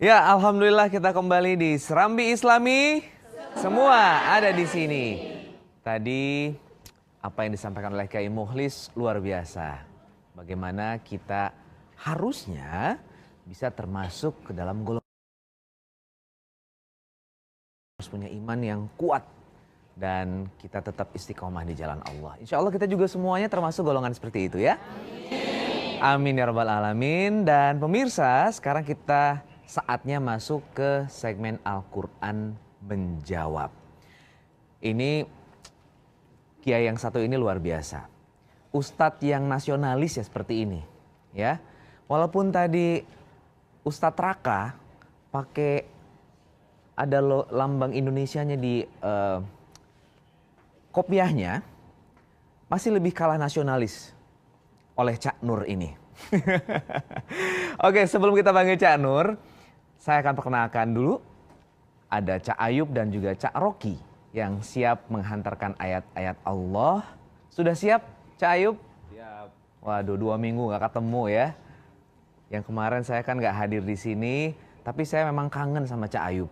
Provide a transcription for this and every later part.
Ya, alhamdulillah kita kembali di Serambi Islami. Semua ada di sini. Tadi apa yang disampaikan oleh Kiai Mukhlis luar biasa. Bagaimana kita harusnya bisa termasuk ke dalam golongan, harus punya iman yang kuat dan kita tetap istiqomah di jalan Allah. Insya Allah kita juga semuanya termasuk golongan seperti itu ya. Amin ya rabbal alamin. Dan pemirsa, sekarang kita saatnya masuk ke segmen Al-Quran Menjawab. Ini Kiai yang satu ini luar biasa. Ustadz yang nasionalis ya seperti ini. Ya, walaupun tadi Ustadz Raka pakai ada lambang Indonesianya di kopiahnya, masih lebih kalah nasionalis oleh Cak Nur ini. Oke, sebelum kita panggil Cak Nur, saya akan perkenalkan dulu, ada Cak Ayub dan juga Cak Rocky yang siap menghantarkan ayat-ayat Allah. Sudah siap Cak Ayub? Siap. Waduh, 2 minggu gak ketemu ya. Yang kemarin saya kan gak hadir di sini, tapi saya memang kangen sama Cak Ayub.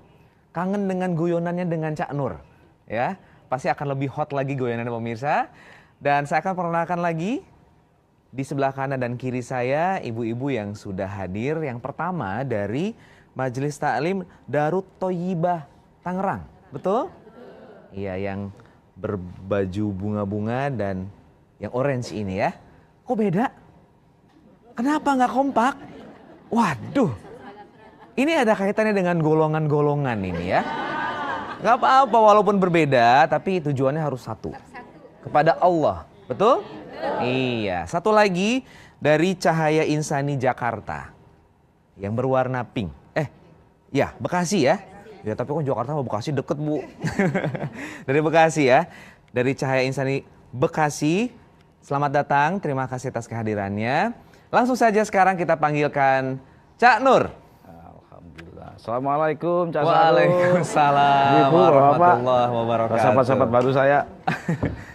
Kangen dengan guyonannya dengan Cak Nur. Ya, pasti akan lebih hot lagi guyonannya pemirsa. Dan saya akan perkenalkan lagi, di sebelah kanan dan kiri saya ibu-ibu yang sudah hadir. Yang pertama dari Majelis Taklim Darut Thoyibah Tangerang, betul? Iya, yang berbaju bunga-bunga dan yang orange ini ya. Kok beda? Kenapa nggak kompak? Waduh, ini ada kaitannya dengan golongan-golongan ini ya. Nggak apa-apa walaupun berbeda, tapi tujuannya harus satu. Kepada Allah, betul? Iya, satu lagi dari Cahaya Insani Jakarta yang berwarna pink. Ya, Bekasi ya. Ya, tapi kok Jakarta sama Bekasi deket, Bu. Dari Bekasi ya. Dari Cahaya Insani Bekasi. Selamat datang, terima kasih atas kehadirannya. Langsung saja sekarang kita panggilkan Cak Nur. Alhamdulillah. Assalamualaikum Cak Nur. Waalaikumsalam warahmatullahi wabarakatuh. Sahabat-sahabat baru saya.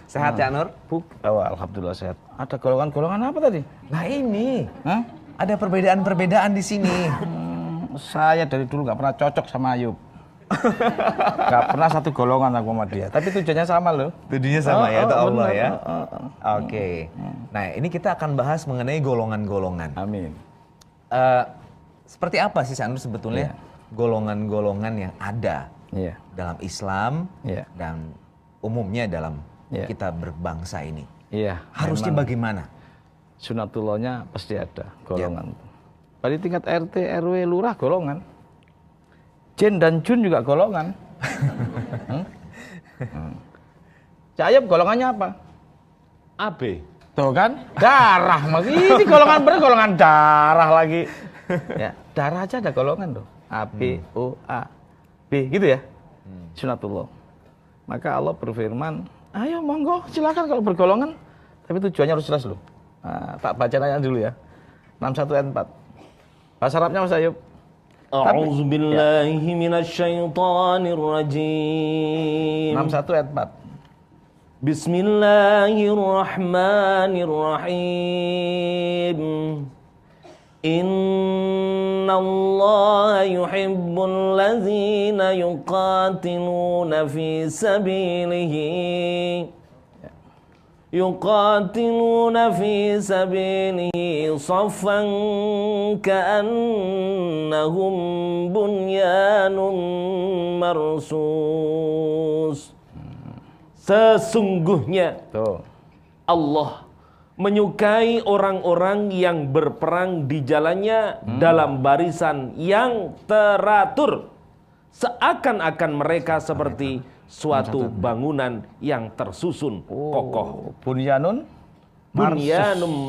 Sehat Cak Nur? Alhamdulillah sehat. Ada golongan-golongan apa tadi? Nah ini, ada perbedaan-perbedaan di sini. Saya dari dulu nggak pernah cocok sama Ayub. Nggak pernah satu golongan aku sama dia. Tapi tujuannya sama loh. Tujuannya sama ya, itu Allah ya. Oke. Nah ini kita akan bahas mengenai golongan-golongan. Amin. Seperti apa sih Cak Nur sebetulnya golongan-golongan yang ada dalam Islam dan umumnya dalam kita berbangsa ini? Iya. Harusnya bagaimana? Sunatullahnya pasti ada golongan. Pada tingkat RT, RW, lurah golongan. Jin dan Jun juga golongan. Cak Ayub golongannya apa? AB. Tuh kan? Darah. Mas. Ini golongan golongan darah lagi. Ya, darah aja ada golongan tuh. A, B, O, A, B. Gitu ya? Sunatullah. Maka Allah berfirman, ayo monggo silakan kalau bergolongan. Tapi tujuannya harus jelas loh. Nah, tak baca ayat dulu ya. 61 ayat 4. Bahasa Arabnya Mas Ayub. A'udzu billahi minasyaitonir rajim. 61 ayat 4. Bismillahirrahmanirrahim. Innallaha yuhibbul ladzina yuqatiluna fi sabilihi saffan ka'annahum bunyanun marsus. Sesungguhnya Allah menyukai orang-orang yang berperang di jalannya dalam barisan yang teratur, seakan-akan mereka seperti suatu bangunan yang tersusun kokoh. Bunyanun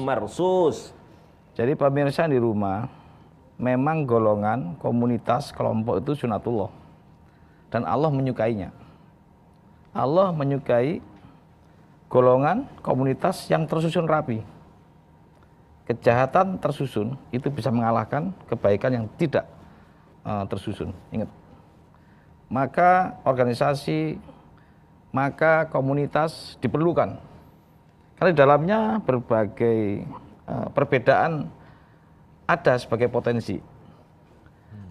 marsus. Jadi pemirsa di rumah, memang golongan, komunitas, kelompok itu sunatullah. Dan Allah menyukainya. Allah menyukai golongan, komunitas yang tersusun rapi. Kejahatan tersusun itu bisa mengalahkan kebaikan yang tidak tersusun. Ingat. Maka organisasi, maka komunitas diperlukan. Karena di dalamnya berbagai perbedaan ada sebagai potensi.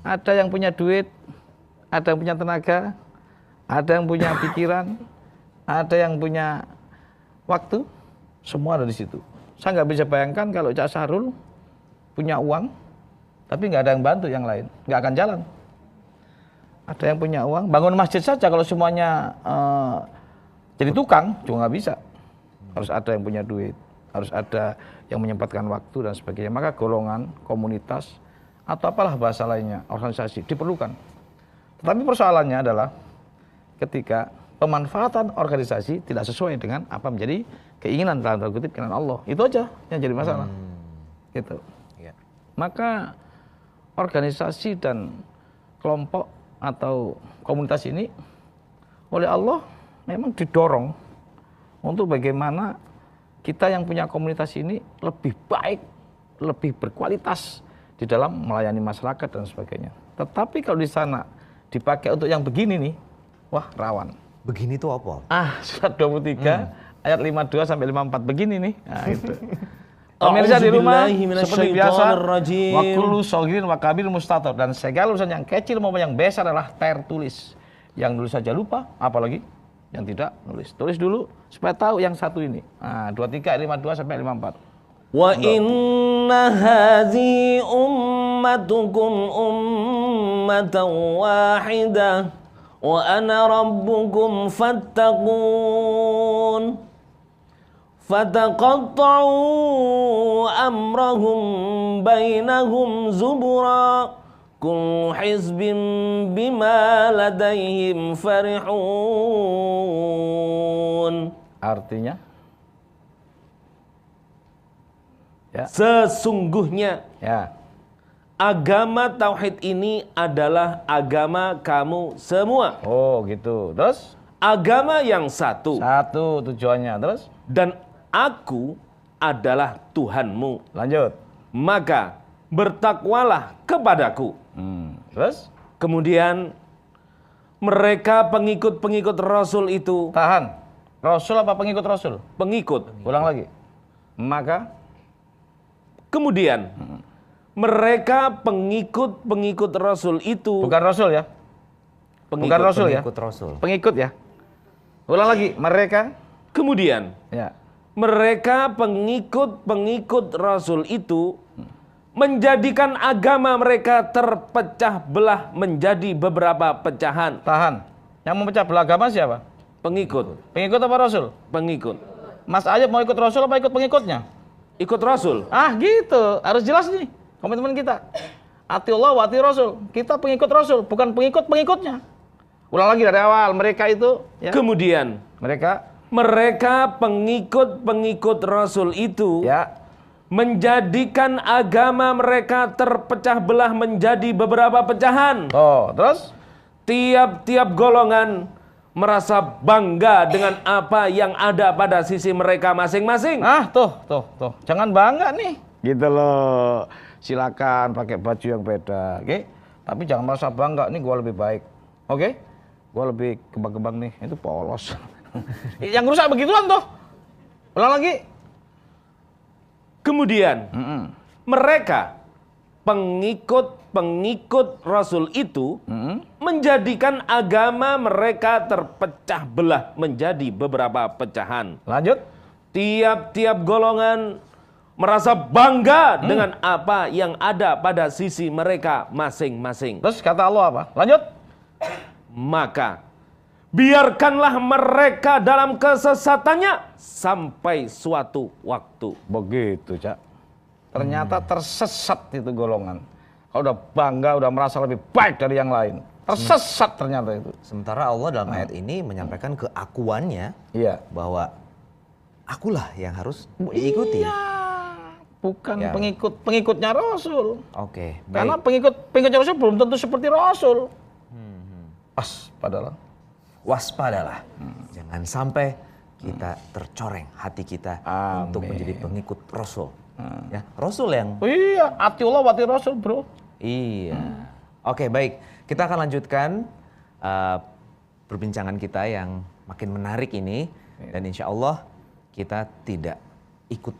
Ada yang punya duit, ada yang punya tenaga, ada yang punya pikiran, ada yang punya waktu, semua ada di situ. Saya nggak bisa bayangkan kalau Cak Sahrul punya uang, tapi nggak ada yang bantu yang lain, nggak akan jalan. Ada yang punya uang, bangun masjid saja kalau semuanya jadi tukang, juga nggak bisa. Harus ada yang punya duit, harus ada yang menyempatkan waktu dan sebagainya. Maka golongan, komunitas, atau apalah bahasa lainnya, organisasi diperlukan. Tetapi persoalannya adalah ketika pemanfaatan organisasi tidak sesuai dengan apa menjadi keinginan dalam tanda kutip keinginan Allah. Itu aja yang jadi masalah. Gitu. Ya. Maka organisasi dan kelompok atau komunitas ini oleh Allah memang didorong untuk bagaimana kita yang punya komunitas ini lebih baik, lebih berkualitas di dalam melayani masyarakat dan sebagainya. Tetapi kalau di sana dipakai untuk yang begini nih, wah rawan. Begini tuh apa? Surat 23 ayat 52 sampai 54 begini nih. Nah, itu. Pemirsa di rumah seperti biasa, wa kullu shaghirin wa kabir mustatar, dan segala urusan yang kecil maupun yang besar adalah tertulis. Yang nulis saja lupa, apalagi yang tidak nulis. Tulis dulu supaya tahu yang satu ini. Nah, 23 ayat 52 sampai 54. Wa inna hadhihi ummatukum ummatan wahidah wa ana rabbukum fattaqun. Fataqatta'u amrahum bainahum zubura. Kullu hizbin bima ladaihim farihun. Artinya? Ya. Sesungguhnya Ya. agama tauhid ini adalah agama kamu semua. Oh, gitu. Terus? Agama yang satu. Satu tujuannya. Terus? Dan aku adalah Tuhanmu. Lanjut. Maka bertakwalah kepadaku. Terus? Kemudian mereka pengikut-pengikut Rasul itu. Tahan. Rasul apa pengikut Rasul? Pengikut. Ulang lagi. Maka? Kemudian mereka pengikut-pengikut Rasul itu. Bukan Rasul ya? Bukan Rasul ya? Pengikut Rasul. Pengikut ya? Ulang lagi. Mereka? Kemudian Ya. mereka pengikut-pengikut Rasul itu menjadikan agama mereka terpecah belah menjadi beberapa pecahan. Tahan. Yang memecah belah agama siapa? Pengikut. Pengikut apa Rasul? Pengikut. Mas Ayub mau ikut Rasul apa ikut pengikutnya? Ikut Rasul. Ah gitu. Harus jelas nih komitmen kita. Atiullah wa ati Rasul. Kita pengikut Rasul, bukan pengikut-pengikutnya. Ulang lagi dari awal. Mereka itu ya. Kemudian mereka pengikut-pengikut Rasul itu ya menjadikan agama mereka terpecah belah menjadi beberapa pecahan. Oh, terus? Tiap-tiap golongan merasa bangga dengan apa yang ada pada sisi mereka masing-masing. Ah, tuh. Jangan bangga nih. Gitu loh. Silakan pakai baju yang beda, oke? Tapi jangan merasa bangga, nih gua lebih baik. Oke? Gua lebih kembang-kembang nih. Itu polos. Yang rusak begituan tuh. Ulang lagi. Kemudian mereka pengikut Rasul itu menjadikan agama mereka terpecah belah menjadi beberapa pecahan. Lanjut. Tiap-tiap golongan merasa bangga dengan apa yang ada pada sisi mereka masing-masing. Terus kata Allah apa? Lanjut. Maka biarkanlah mereka dalam kesesatannya sampai suatu waktu. Begitu, Cak. Ternyata tersesat itu golongan. Kalau udah bangga, udah merasa lebih baik dari yang lain. Tersesat ternyata itu. Sementara Allah dalam ayat ini menyampaikan keakuannya Iya. bahwa akulah yang harus diikuti. Iya. Bukan Ya. pengikutnya Rasul. Oke, baik. Karena pengikutnya Rasul belum tentu seperti Rasul. Padahal. Waspadalah. Jangan sampai kita tercoreng hati kita untuk menjadi pengikut Rasul. Ya, Rasul yang Iya, atiullah wa ati Rasul, bro. iya. Oke, baik. Kita akan lanjutkan perbincangan kita yang makin menarik ini dan insya Allah kita tidak ikut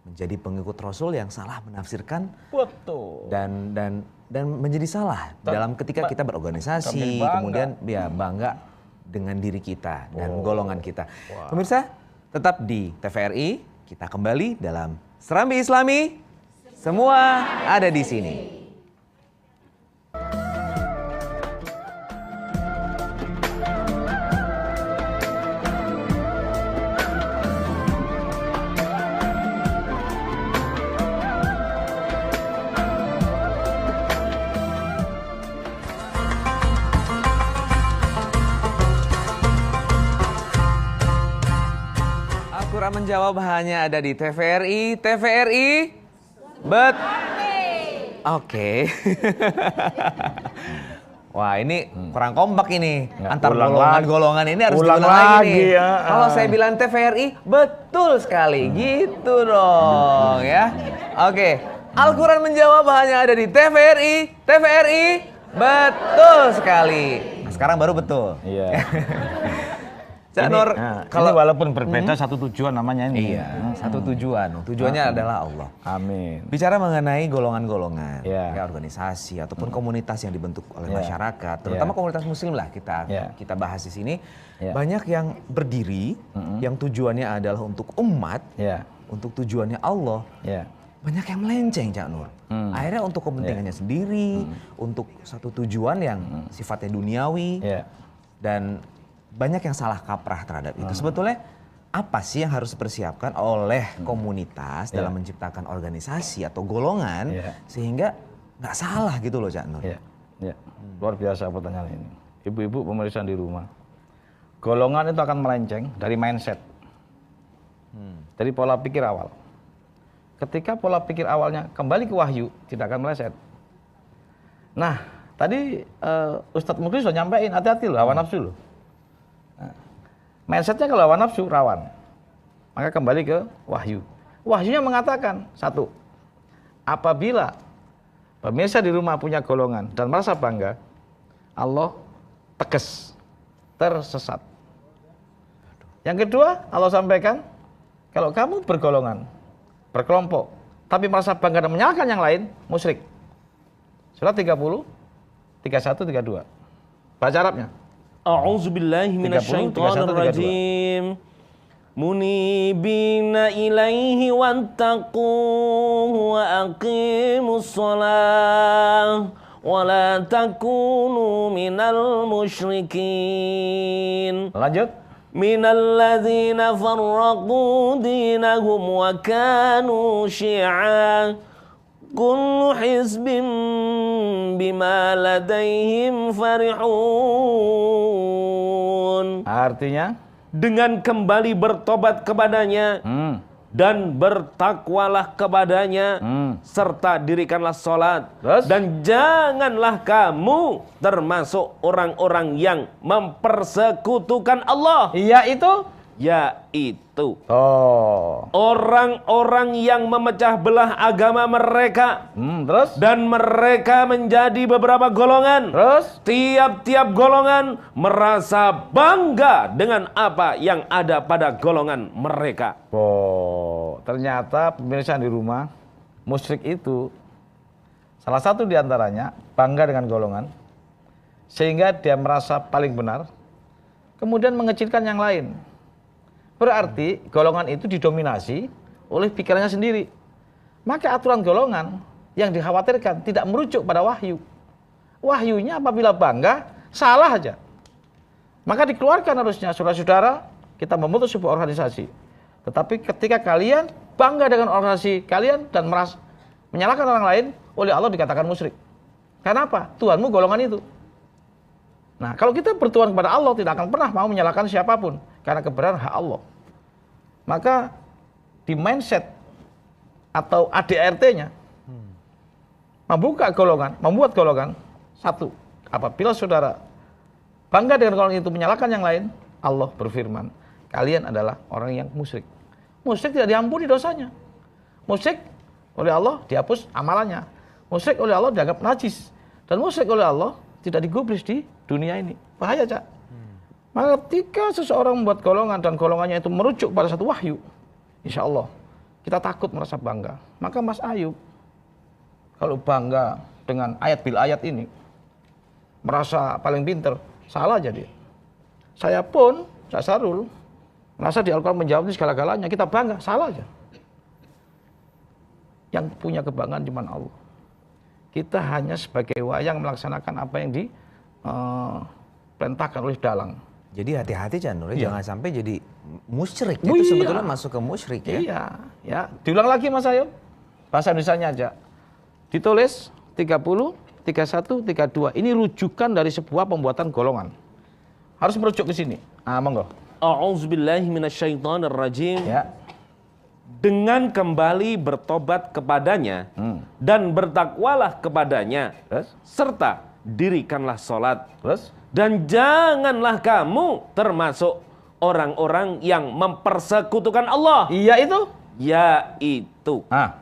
menjadi pengikut Rasul yang salah menafsirkan Betul. dan dan menjadi salah dalam ketika kita berorganisasi, kemudian ya bangga dengan diri kita dan golongan kita. Pemirsa, tetap di TVRI, kita kembali dalam Serambi Islami, semua ada di sini. Al-Quran menjawab hanya ada di TVRI. TVRI, Oke. Wah, ini kurang kompak ini. Antar golongan-golongan ini harus diulang lagi nih. Ya. Kalau saya bilang TVRI, betul sekali. Gitu dong ya. Oke. Al-Quran menjawab hanya ada di TVRI. TVRI, betul sekali. Nah, sekarang baru betul. Iya. Cak Nur, kalau walaupun berbeda satu tujuan namanya ini. Iya, satu tujuan. Tujuannya adalah Allah. Amin. Bicara mengenai golongan-golongan, Ya. ya, organisasi ataupun komunitas yang dibentuk oleh masyarakat, terutama komunitas muslim lah kita bahas di sini. Ya. Banyak yang berdiri, yang tujuannya adalah untuk umat, Ya. untuk tujuannya Allah. Ya. Banyak yang melenceng, Cak Nur. Akhirnya untuk kepentingannya sendiri, untuk satu tujuan yang sifatnya duniawi, Ya. dan banyak yang salah kaprah terhadap itu. Sebetulnya apa sih yang harus dipersiapkan oleh komunitas dalam menciptakan organisasi atau golongan sehingga nggak salah gitu loh, Cak Nur? Ya. Ya. Luar biasa pertanyaan ini. Ibu-ibu pemirsa di rumah. Golongan itu akan melenceng dari mindset. Dari pola pikir awal. Ketika pola pikir awalnya kembali ke wahyu, tidak akan meleset. Nah, tadi Ustadz Mukri sudah nyampein, hati-hati loh, hawa nafsu loh. Mindsetnya kalau hawa nafsu rawan, maka kembali ke wahyu. Wahyunya mengatakan satu, apabila pemirsa di rumah punya golongan dan merasa bangga, Allah tegas, tersesat. Yang kedua, Allah sampaikan, kalau kamu bergolongan, berkelompok, tapi merasa bangga dan menyalahkan yang lain, musyrik. Surat 30, 31, 32. Baca Arabnya. A'udzubillahi minasyaitonir rajim. Munibina ilaihi wattaquhu wa aqimus shalah wa la takunu minal musyrikin. Lanjut. Minal ladzina farraqu dinahum wa kanu syi'a. Kullu hizbin bima ladaihim farihun. Artinya? Dengan kembali bertobat kepadanya dan bertakwalah kepadanya serta dirikanlah sholat. Terus? Dan janganlah kamu termasuk orang-orang yang mempersekutukan Allah. Iya itu? Yaitu orang-orang yang memecah belah agama mereka. Terus? Dan mereka menjadi beberapa golongan. Terus? Tiap-tiap golongan merasa bangga dengan apa yang ada pada golongan mereka. Ternyata pemirsa di rumah, musyrik itu salah satu diantaranya bangga dengan golongan, sehingga dia merasa paling benar, kemudian mengecilkan yang lain. Berarti golongan itu didominasi oleh pikirannya sendiri. Maka aturan golongan yang dikhawatirkan tidak merujuk pada wahyu. Wahyunya apabila bangga, salah aja. Maka dikeluarkan harusnya, saudara-saudara, kita membentuk sebuah organisasi. Tetapi ketika kalian bangga dengan organisasi kalian dan menyalahkan orang lain, oleh Allah dikatakan musyrik. Karena apa? Tuhanmu golongan itu. Nah, kalau kita bertuhan kepada Allah, tidak akan pernah mau menyalahkan siapapun. Karena kebenaran hak Allah. Maka di mindset atau ADRT-nya, membuat golongan, satu, apabila saudara bangga dengan golongan itu menyalahkan yang lain, Allah berfirman, kalian adalah orang yang musyrik. Musyrik tidak diampuni dosanya. Musyrik oleh Allah dihapus amalannya. Musyrik oleh Allah dianggap najis. Dan musyrik oleh Allah tidak digubris di dunia ini. Bahaya, Cak. Maka ketika seseorang membuat golongan dan golongannya itu merujuk pada satu wahyu, insya Allah kita takut merasa bangga. Maka Mas Ayub, kalau bangga dengan ayat bil ayat ini merasa paling pinter, salah jadi. Saya pun, Cak Sarul, merasa di Al-Quran menjawab ini segala-galanya, kita bangga, salah aja. Yang punya kebanggaan cuma Allah. Kita hanya sebagai wayang melaksanakan apa yang diperintahkan oleh dalang. Jadi hati-hati Cak Nur, Iya. jangan sampai jadi musyrik. Oh, Itu iya. sebetulnya masuk ke musyrik ya. Iya, ya. Diulang lagi Mas Ayub. Bahasa Indonesianya aja. Ditulis 30, 31, 32. Ini rujukan dari sebuah pembuatan golongan. Harus merujuk ke sini. Ah, monggo. A'udzubillahi minasyaitonirrajim. Ya. Dengan kembali bertobat kepadanya dan bertakwalah kepadanya, Terus? serta dirikanlah sholat. Terus? Dan janganlah kamu termasuk orang-orang yang mempersekutukan Allah, Iya itu. yaitu Ah,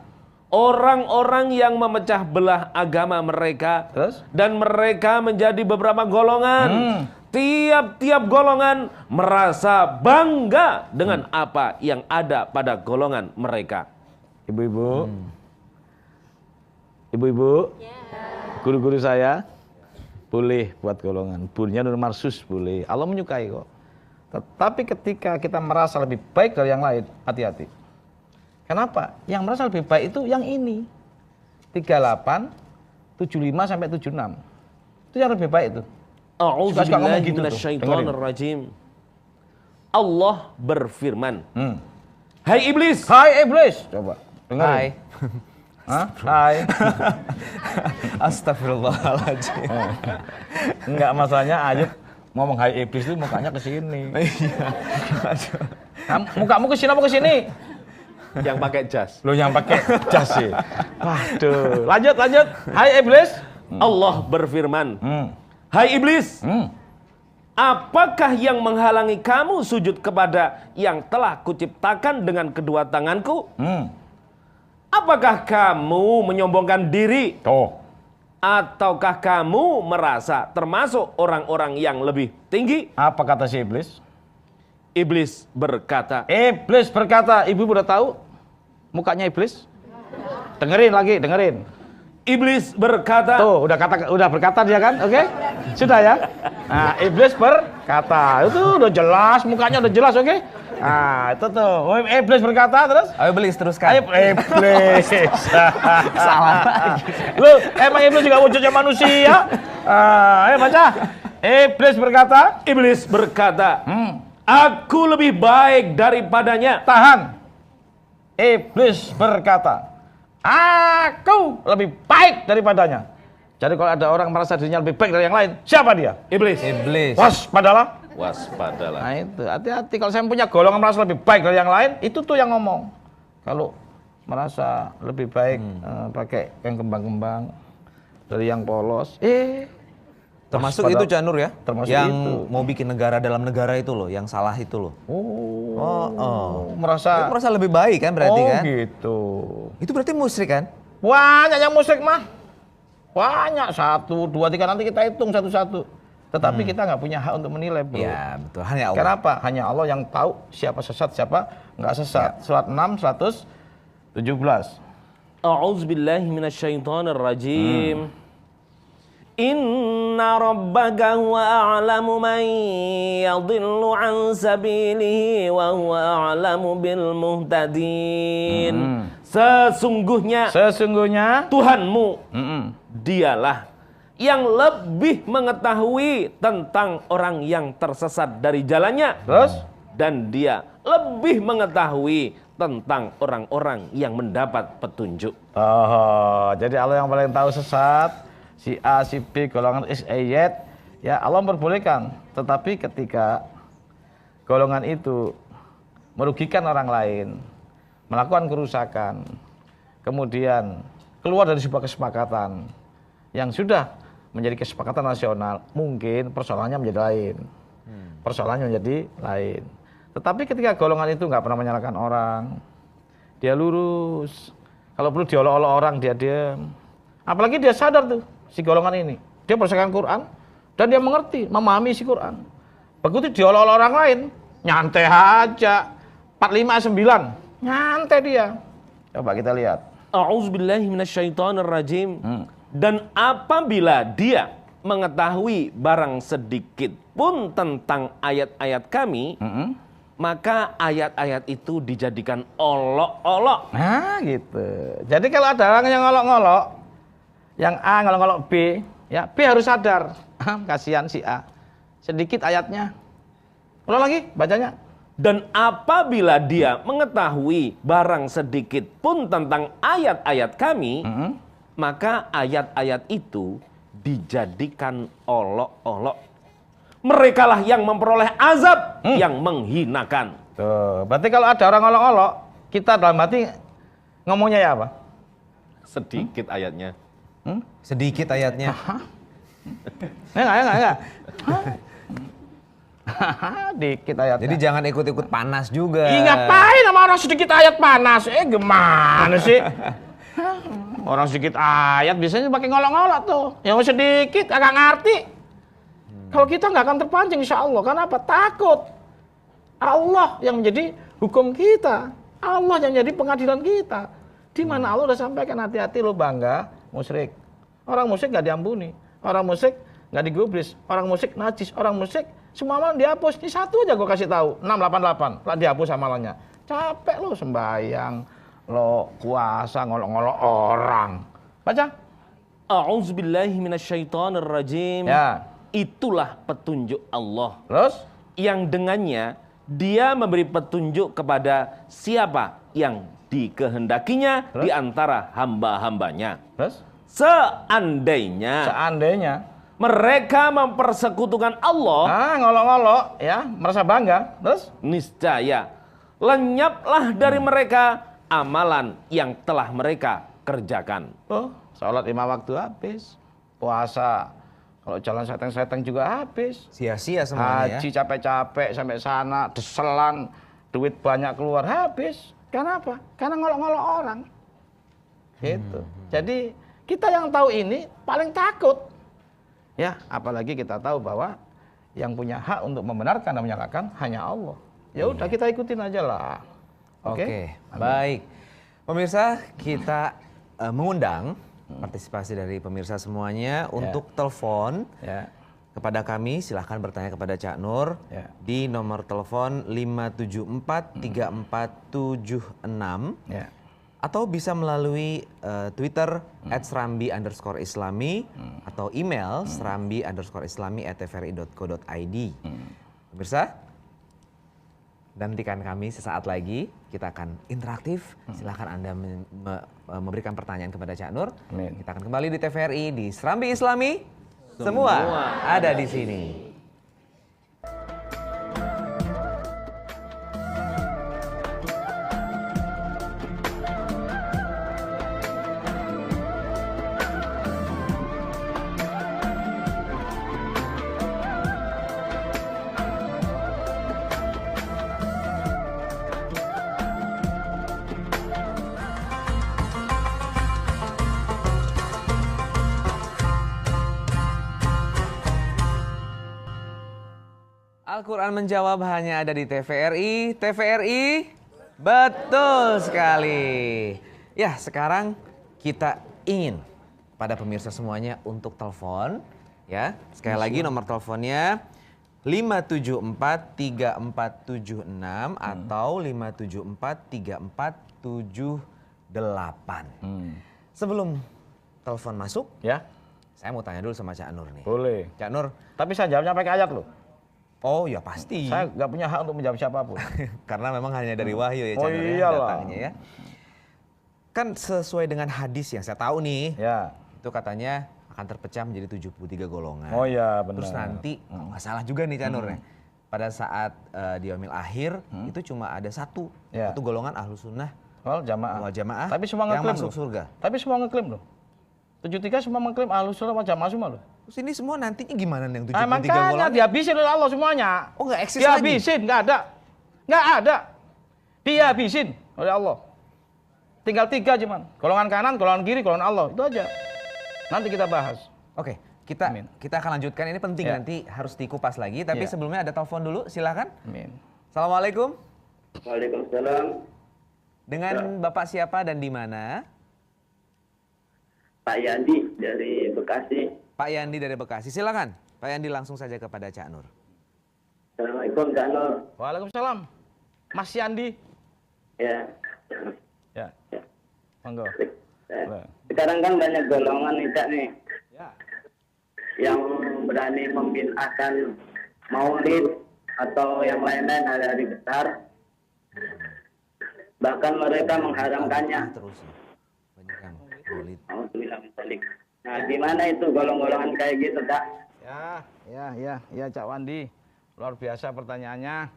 orang-orang yang memecah belah agama mereka. terus? Dan mereka menjadi beberapa golongan. Tiap-tiap golongan merasa bangga dengan apa yang ada pada golongan mereka. Ibu-ibu. Ibu-ibu. Guru-guru saya boleh buat golongan. Burnya Nur Marsus boleh. Allah menyukai kok. Tetapi ketika kita merasa lebih baik dari yang lain, hati-hati. Kenapa? Yang merasa lebih baik itu yang ini. 38, 75 sampai 76. Itu yang lebih baik itu. Suka-suka ngomong A'udzubillahi gitu tuh. minasyaitonirrajim. Allah berfirman, Hmm. Hai iblis, Hai iblis. Coba dengerin. Hai. Hah? Hai. Astagfirullahaladzim. Enggak, masalahnya Ayub ngomong hai iblis itu mukanya ke sini. Nah, mukamu ke sini apa ke sini? yang pakai jas. Lo yang pakai jas sih. Waduh. Lanjut. Hai iblis. Allah berfirman, Hmm. Hai iblis, Hmm. apakah yang menghalangi kamu sujud kepada yang telah kuciptakan dengan kedua tanganku? Hmm. Apakah kamu menyombongkan diri? Tuh. Ataukah kamu merasa termasuk orang-orang yang lebih tinggi? Apa kata si iblis? Iblis berkata, Iblis berkata, ibu udah tahu mukanya iblis? Dengerin. Iblis berkata, Tuh, udah berkata dia kan? Oke? Sudah ya? Nah, iblis berkata. Itu udah jelas, mukanya udah jelas, oke? Nah, itu tuh. Oh, iblis berkata terus? Ayo beli teruskan. Ayo, iblis. Salah. Lu, emang iblis juga wujudnya manusia? Ayo baca. Iblis berkata, Iblis berkata, aku lebih baik daripadanya. tahan. Iblis berkata, aku lebih baik daripadanya. Jadi kalau ada orang merasa dirinya lebih baik dari yang lain, siapa dia? Iblis. Iblis. Waspadalah. Waspadalah. Nah itu, hati-hati kalau saya punya golongan merasa lebih baik dari yang lain, itu tuh yang ngomong. Kalau merasa lebih baik pakai yang kembang-kembang dari yang polos, Termasuk waspada- itu Cak Nur ya? Termasuk yang itu. mau bikin negara dalam negara itu loh, yang salah itu loh. merasa Itu merasa lebih baik kan berarti kan? gitu. Itu berarti musyrik kan? Banyak yang musyrik mah. Banyak, 1, 2, 3 nanti kita hitung satu-satu. Tetapi kita nggak punya hak untuk menilai, bro. Ya betul, hanya Allah. Kenapa? Hanya Allah yang tahu siapa sesat, siapa nggak sesat. Surat 6, 117. A'udzubillahi minasyaitonirrajim. Inna rabbaka huwa a'lamu man yadhillu an sabilihi wa huwa a'lamu bil muhtadin. Sesungguhnya Tuhanmu dialah yang lebih mengetahui tentang orang yang tersesat dari jalannya. Terus? Dan dia lebih mengetahui tentang orang-orang yang mendapat petunjuk. Oh, jadi Allah yang paling tahu sesat, si A, si B, golongan X, Y, Z. Ya Allah memperbolehkan. Tetapi ketika golongan itu merugikan orang lain, melakukan kerusakan, kemudian keluar dari sebuah kesepakatan yang sudah menjadi kesepakatan nasional, mungkin persoalannya menjadi lain. Persoalannya menjadi lain. Tetapi ketika golongan itu nggak pernah menyalahkan orang, dia lurus. Kalau perlu diolok-olok orang, dia diam. Apalagi dia sadar tuh, si golongan ini. Dia berdasarkan Quran, dan dia mengerti, memahami isi Quran. Begitu diolok-olok orang lain, nyantai aja. 459, nyantai dia. Coba kita lihat. A'udzubillahi minasyaitonirrajim. Dan apabila dia mengetahui barang sedikit pun tentang ayat-ayat kami, maka ayat-ayat itu dijadikan olok-olok. Nah gitu. Jadi kalau ada orang yang ngolok-ngolok, yang A ngolok-ngolok B, ya B harus sadar. Kasihan si A. Sedikit ayatnya. Ulang lagi bacanya. Dan apabila dia mengetahui barang sedikit pun tentang ayat-ayat kami, maka ayat-ayat itu dijadikan olok-olok. Merekalah yang memperoleh azab yang menghinakan. Tuh, berarti kalau ada orang ngolok-ngolok, kita dalam hati ngomongnya ya apa? Sedikit ayatnya. Sedikit ayatnya. Enggak. Dikit ayatnya. Jadi jangan ikut-ikut panas juga. Ih, ngapain sama orang sedikit ayat panas? Gimana sih? Orang sedikit ayat biasanya pakai ngolok-ngolok tuh. Yang sedikit agak ngerti. Kalau kita nggak akan terpancing insya Allah. Kenapa? Takut. Allah yang menjadi hukum kita. Allah yang jadi pengadilan kita. Di mana Allah udah sampaikan, hati-hati lo bangga musyrik. Orang musyrik nggak diampuni. Orang musyrik nggak digubris. Orang musyrik najis. Orang musyrik semua amalan dihapus. Ini satu aja gue kasih tahu. 688 lah dihapus amalannya. Capek lo sembahyang, lo puasa, ngolok-ngolok orang. Baca. A'udzubillahi minasyaitonirrajim. Ya. Itulah petunjuk Allah. Terus? Yang dengannya dia memberi petunjuk kepada siapa yang dikehendakinya di antara hamba-hambanya. Terus? Seandainya mereka mempersekutukan Allah, ngolok-ngolok ya, merasa bangga. Terus? niscaya lenyaplah dari mereka amalan yang telah mereka kerjakan. Oh, sholat 5 waktu habis. Puasa, kalau jalan seteng-seteng juga habis. Sia-sia semuanya. Haji capek-capek sampai sana, deselan, duit banyak keluar, habis. Kenapa? Karena ngolok-ngolok orang. Gitu. Jadi kita yang tahu ini paling takut. Ya, apalagi kita tahu bahwa yang punya hak untuk membenarkan dan menyalahkan hanya Allah. Ya udah kita ikutin aja lah. Oke, baik. Pemirsa, kita mengundang partisipasi dari pemirsa semuanya untuk telepon kepada kami. Silahkan bertanya kepada Cak Nur di nomor telepon 5743476 atau bisa melalui Twitter @serambi_islami atau email serambi_islami@tvri.co.id. Pemirsa, nantikan kami sesaat lagi, kita akan interaktif. Silahkan Anda memberikan pertanyaan kepada Cak Nur. Kita akan kembali di TVRI di Serambi Islami. Semua ada di sini. Al-Quran menjawab hanya ada di TVRI. TVRI, betul sekali. Ya, sekarang kita ingin pada pemirsa semuanya untuk telepon. Ya, sekali lagi nomor teleponnya 5743476 atau 5743478. Sebelum telepon masuk, saya mau tanya dulu sama Cak Nur nih. Boleh. Cak Nur. Tapi saya jawabnya pakai ayat loh. Oh ya pasti. Saya nggak punya hak untuk menjawab siapapun. Karena memang hanya dari wahyu ya Cak Nur datangnya ya. Kan sesuai dengan hadis yang saya tahu nih. Ya. Itu katanya akan terpecah menjadi 73 golongan. Oh iya benar. Terus nanti nggak salah juga nih Cak Nur ya. Pada saat di yaumil akhir itu cuma ada satu golongan Ahlus Sunnah wal Jamaah. Tapi semua yang ngeklaim masuk loh. surga. Tapi semua ngeklaim loh. 73 semua mengklaim Ahlus Sunnah wal Jamaah semua loh. Terus ini semua nantinya gimana nih yang 73 makanya golongan? dihabisin oleh Allah semuanya. Oh nggak eksis dihabisin, nggak ada. Nggak ada. Dihabisin oleh Allah. Tinggal 3 cuman. Golongan kanan, golongan kiri, golongan Allah. Itu aja. Nanti kita bahas. Oke, kita akan lanjutkan. Ini penting nanti harus dikupas lagi. Tapi sebelumnya ada telepon dulu, silakan. Amin. Assalamualaikum. Waalaikumsalam. Dengan Bapak siapa dan di mana? Pak Yandi dari Bekasi. Pak Yandi dari Bekasi. Silakan. Pak Yandi langsung saja kepada Cak Nur. Assalamualaikum Cak Nur. Waalaikumsalam. Mas Yandi. Ya. Ya. Monggo. Sekarang kan banyak golongan nih Cak nih Ya. yang berani membid'ahkan maulid atau yang lain-lain hari-hari besar. Bahkan mereka mengharamkannya. Terus ya. Banyak yang maulid. Alhamdulillah. Nah, gimana itu golongan-golongan kayak gitu, Cak? Ya, Cak Wandi. Luar biasa pertanyaannya.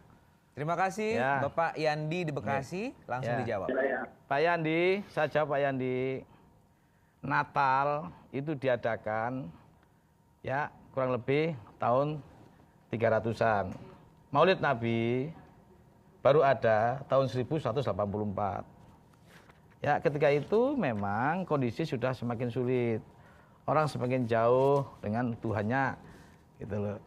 Terima kasih Ya. Bapak Yandi di Bekasi. Langsung Ya. dijawab. Pak Yandi, saya jawab Pak Yandi. Natal itu diadakan ya kurang lebih tahun 300-an. Maulid Nabi baru ada tahun 1184. Ya, ketika itu memang kondisi sudah semakin sulit. Orang semakin jauh dengan Tuhannya, gitu loh.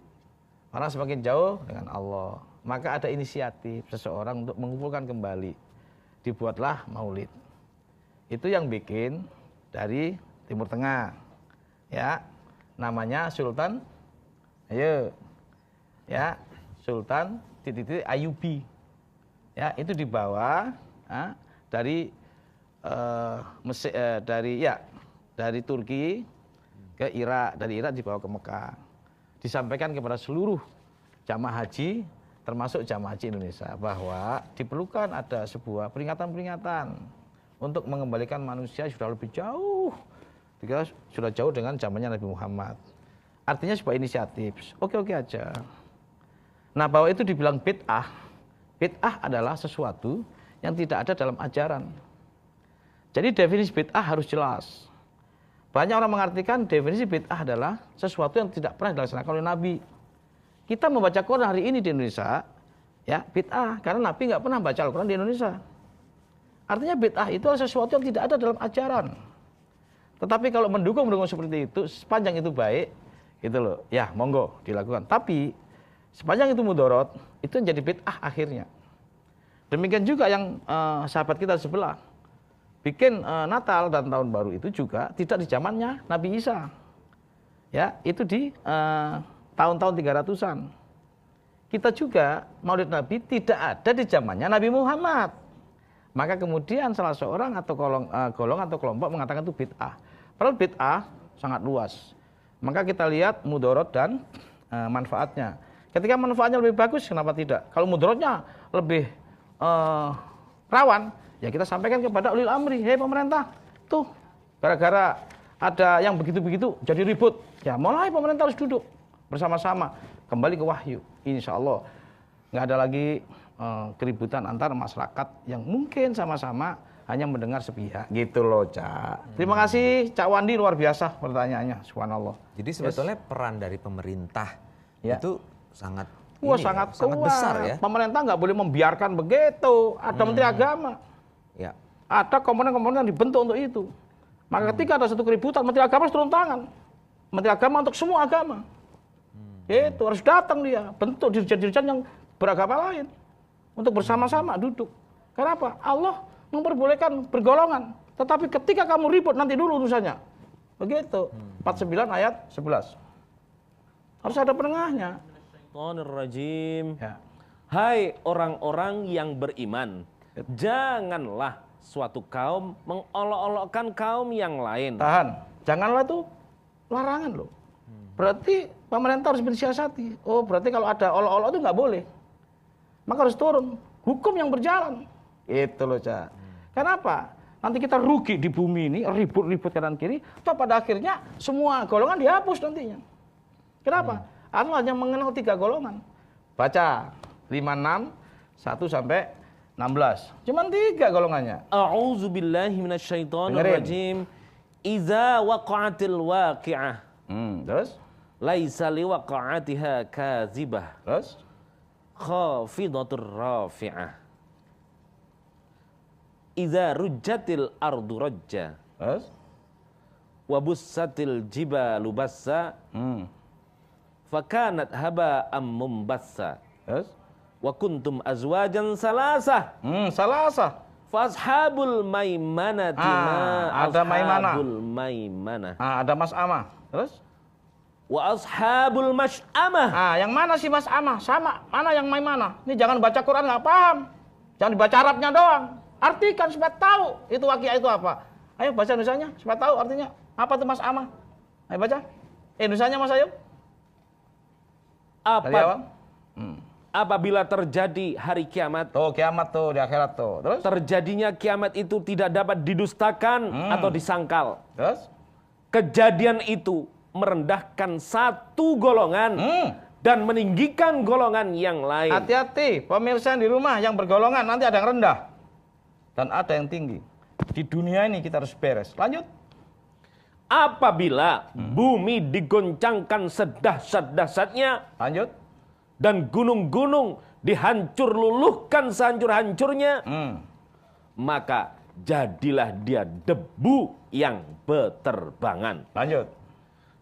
Orang semakin jauh dengan Allah. Maka ada inisiatif seseorang untuk mengumpulkan kembali. Dibuatlah maulid. Itu yang bikin dari Timur Tengah. Ya, namanya Sultan. Ayo. Ya, Sultan titik-titik Ayyubi. Ya, itu dibawa dari dari Turki ke Irak, dari Irak dibawa ke Mekah. Disampaikan kepada seluruh jamaah haji, termasuk jamaah haji Indonesia, bahwa diperlukan ada sebuah peringatan-peringatan untuk mengembalikan manusia sudah lebih jauh, sudah jauh dengan zamannya Nabi Muhammad. Artinya sebuah inisiatif, oke-oke aja. Nah, bahwa itu dibilang bid'ah, bid'ah adalah sesuatu yang tidak ada dalam ajaran. Jadi definisi bid'ah harus jelas. Banyak orang mengartikan definisi bid'ah adalah sesuatu yang tidak pernah dilaksanakan oleh Nabi. Kita membaca Quran hari ini di Indonesia, ya bid'ah, karena Nabi nggak pernah baca Al-Quran di Indonesia. Artinya bid'ah itu adalah sesuatu yang tidak ada dalam ajaran. Tetapi kalau mendukung seperti itu, sepanjang itu baik, gitu loh, ya monggo dilakukan. Tapi sepanjang itu mudorot, itu menjadi bid'ah akhirnya. Demikian juga yang sahabat kita sebelah. Bikin Natal dan Tahun Baru itu juga tidak di zamannya Nabi Isa. Ya, itu di tahun-tahun 300-an. Kita juga Maulid Nabi tidak ada di zamannya Nabi Muhammad. Maka kemudian salah seorang atau golongan atau kelompok mengatakan itu bid'ah. Padahal bid'ah sangat luas. Maka kita lihat mudorot dan manfaatnya. Ketika manfaatnya lebih bagus, kenapa tidak? Kalau mudorotnya lebih rawan, ya kita sampaikan kepada ulil amri, hei pemerintah, tuh gara-gara ada yang begitu-begitu jadi ribut, ya mulai pemerintah harus duduk bersama-sama kembali ke wahyu, insya Allah nggak ada lagi keributan antar masyarakat yang mungkin sama-sama hanya mendengar sepihak, gitu loh Cak. Terima kasih Cak Wandi, luar biasa pertanyaannya, subhanallah. Jadi sebetulnya peran dari pemerintah itu sangat sangat sangat besar ya. Pemerintah nggak boleh membiarkan begitu. Ada Menteri Agama. Ya. Ada komponen-komponen yang dibentuk untuk itu. Maka ketika ada satu keributan, Menteri Agama harus turun tangan. Menteri Agama untuk semua agama. Itu harus datang dia, bentuk dirjen-dirjen yang beragama lain untuk bersama-sama duduk. Kenapa? Allah memperbolehkan bergolongan. Tetapi ketika kamu ribut nanti dulu urusannya. Begitu. 49 ayat 11. Harus ada penengahnya. Rajim. Ya. Hai orang-orang yang beriman, janganlah suatu kaum mengolok-olokkan kaum yang lain. Tahan. Janganlah itu larangan loh. Berarti pemerintah harus mensiasati. Oh, berarti kalau ada olok-olok itu nggak boleh. Maka harus turun. Hukum yang berjalan. Itu loh, Cak. Kenapa? Nanti kita rugi di bumi ini, ribut-ribut kanan kiri, toh pada akhirnya semua golongan dihapus nantinya. Kenapa? Allah hanya mengenal 3 golongan. Baca 5, 6, 1 sampai 16. Cuman 3 golongannya. A'udzubillahi minasyaitonirrajim. Iza waqa'atil waqi'ah. Terus? Laisa liwaqa'atiha kazibah. Terus? Khafidatur rafi'ah. Iza rujjatil ardu rajja. Terus? Wabussatil jibalu bassa. Fakanat haba'am mumbassa. Terus? Wa kuntum azwajan salasah. Salasah. Fashabul maimanati ada Maimanah. ashabul maimanah. Ada Mas'amah. Terus? Wa ashabul masy'amah. Yang mana sih Mas'amah? Sama. Mana yang Maimanah? Ini jangan baca Quran nggak paham. Jangan dibaca Arabnya doang. Artikan supaya tahu itu waqiah itu apa. Ayo baca Indonesianya supaya tahu artinya. Apa tuh Mas'amah? Ayo baca. Indonesianya Mas Ayub. Dari awal. Apabila terjadi hari kiamat, Tuh kiamat tuh di akhirat tuh. Terus? terjadinya kiamat itu tidak dapat didustakan atau disangkal. Terus? Kejadian itu merendahkan satu golongan dan meninggikan golongan yang lain. Hati-hati pemirsa di rumah yang bergolongan, nanti ada yang rendah dan ada yang tinggi. Di dunia ini kita harus beres. Lanjut. Apabila bumi digoncangkan sedahsyat-dahsyatnya Lanjut. dan gunung-gunung dihancur luluhkan sehancur-hancurnya, maka jadilah dia debu yang berterbangan. Lanjut.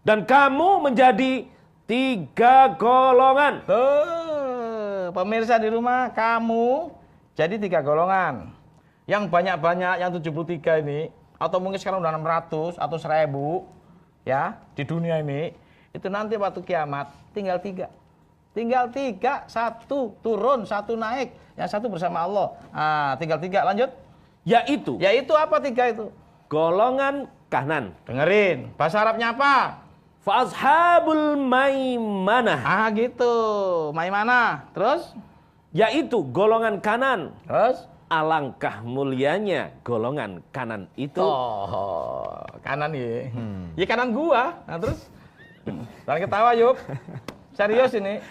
Dan kamu menjadi 3 golongan. Tuh, pemirsa di rumah, kamu jadi 3 golongan. Yang banyak-banyak, yang 73 ini, atau mungkin sekarang udah 600 atau 1000, ya, di dunia ini, itu nanti waktu kiamat tinggal 3. Tinggal 3, 1 turun, 1 naik, yang 1 bersama Allah. Tinggal 3, lanjut. Yaitu Yaitu apa 3 itu? golongan kanan. Dengerin, bahasa Arabnya apa? Fashabul maimanah. Gitu, Maimanah. Terus? Yaitu golongan kanan. Terus? Alangkah mulianya golongan kanan itu. Oh, kanan ya. Ya kanan gua. Nah, terus? Jangan ketawa, Yub. Serius ini.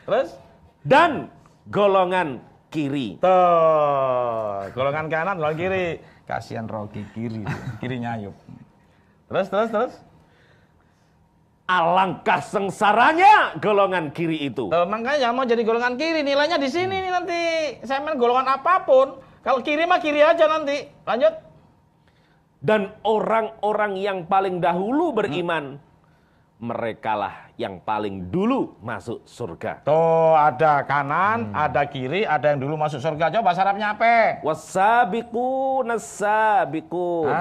Terus? Dan golongan kiri. Tuh, golongan kanan, golongan kiri. Kasihan Rocky kiri, kirinya Yub. Terus? Alangkah sengsaranya golongan kiri itu. Tuh, makanya mau jadi golongan kiri, nilainya di sini nih nanti. Saya main golongan apapun. Kalau kiri mah kiri aja nanti. Lanjut. Dan orang-orang yang paling dahulu beriman, merekalah yang paling dulu masuk surga. Tuh, ada kanan, ada kiri, ada yang dulu masuk surga. Coba bahasa Arabnya apa? Wasabiquna sabiqun.